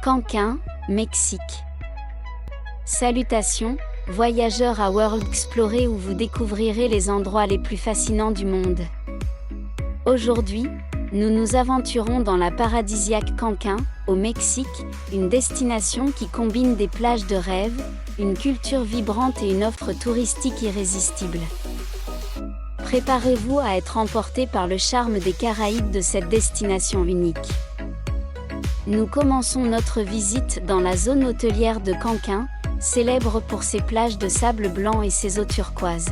Cancun, Mexique. Salutations, voyageurs à World Explorer où vous découvrirez les endroits les plus fascinants du monde. Aujourd'hui, nous nous aventurons dans la paradisiaque Cancun, au Mexique, une destination qui combine des plages de rêve, une culture vibrante et une offre touristique irrésistible. Préparez-vous à être emporté par le charme des Caraïbes de cette destination unique. Nous commençons notre visite dans la zone hôtelière de Cancun, célèbre pour ses plages de sable blanc et ses eaux turquoises.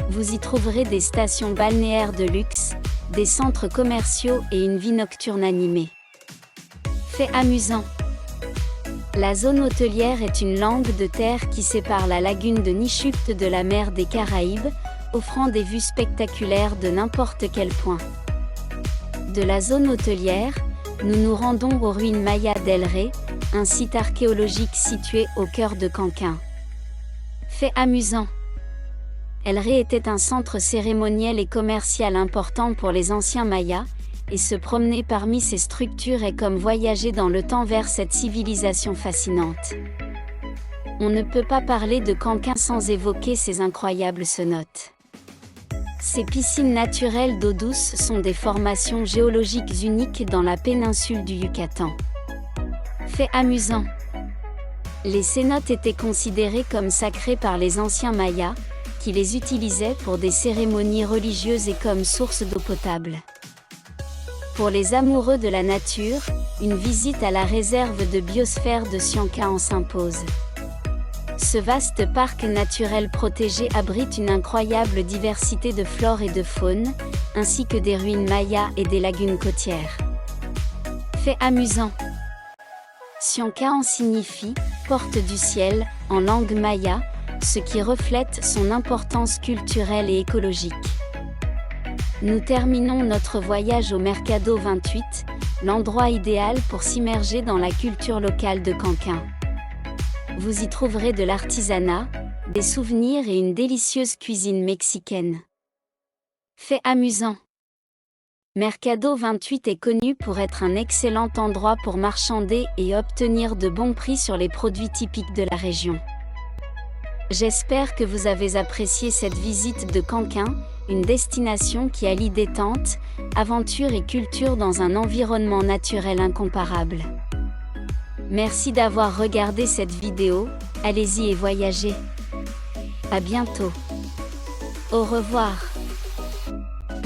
Vous y trouverez des stations balnéaires de luxe, des centres commerciaux et une vie nocturne animée. Fait amusant. La zone hôtelière est une langue de terre qui sépare la lagune de Nishupte de la mer des Caraïbes, offrant des vues spectaculaires de n'importe quel point. De la zone hôtelière, nous nous rendons aux ruines Maya del Rey, un site archéologique situé au cœur de Cancun. Fait amusant. El Rey était un centre cérémoniel et commercial important pour les anciens Mayas, et se promener parmi ces structures est comme voyager dans le temps vers cette civilisation fascinante. On ne peut pas parler de Cancun sans évoquer ses incroyables cenotes. Ces piscines naturelles d'eau douce sont des formations géologiques uniques dans la péninsule du Yucatan. Fait amusant. Les cénotes étaient considérées comme sacrées par les anciens Mayas, qui les utilisaient pour des cérémonies religieuses et comme source d'eau potable. Pour les amoureux de la nature, une visite à la réserve de biosphère de Sianka s'impose. Ce vaste parc naturel protégé abrite une incroyable diversité de flore et de faune, ainsi que des ruines mayas et des lagunes côtières. Fait amusant. Sianka signifie « porte du ciel » en langue maya, ce qui reflète son importance culturelle et écologique. Nous terminons notre voyage au Mercado 28, l'endroit idéal pour s'immerger dans la culture locale de Cancun. Vous y trouverez de l'artisanat, des souvenirs et une délicieuse cuisine mexicaine. Fait amusant. Mercado 28 est connu pour être un excellent endroit pour marchander et obtenir de bons prix sur les produits typiques de la région. J'espère que vous avez apprécié cette visite de Cancun, une destination qui allie détente, aventure et culture dans un environnement naturel incomparable. Merci d'avoir regardé cette vidéo, allez-y et voyagez. À bientôt. Au revoir.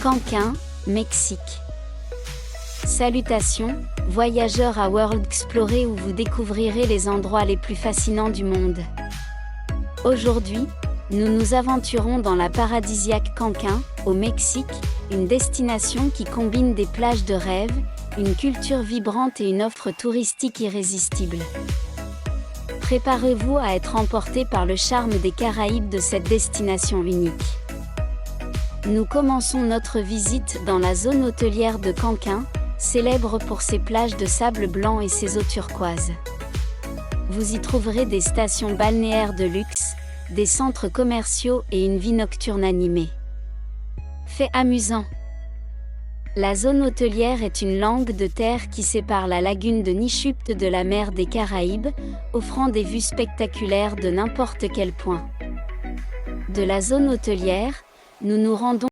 Cancun, Mexique. Salutations, voyageurs à World Explorer où vous découvrirez les endroits les plus fascinants du monde. Aujourd'hui, nous nous aventurons dans la paradisiaque Cancun, au Mexique, une destination qui combine des plages de rêve, une culture vibrante et une offre touristique irrésistible. Préparez-vous à être emporté par le charme des Caraïbes de cette destination unique. Nous commençons notre visite dans la zone hôtelière de Cancun, célèbre pour ses plages de sable blanc et ses eaux turquoises. Vous y trouverez des stations balnéaires de luxe, des centres commerciaux et une vie nocturne animée. Fait amusant. La zone hôtelière est une langue de terre qui sépare la lagune de Nishupte de la mer des Caraïbes, offrant des vues spectaculaires de n'importe quel point. De la zone hôtelière, nous nous rendons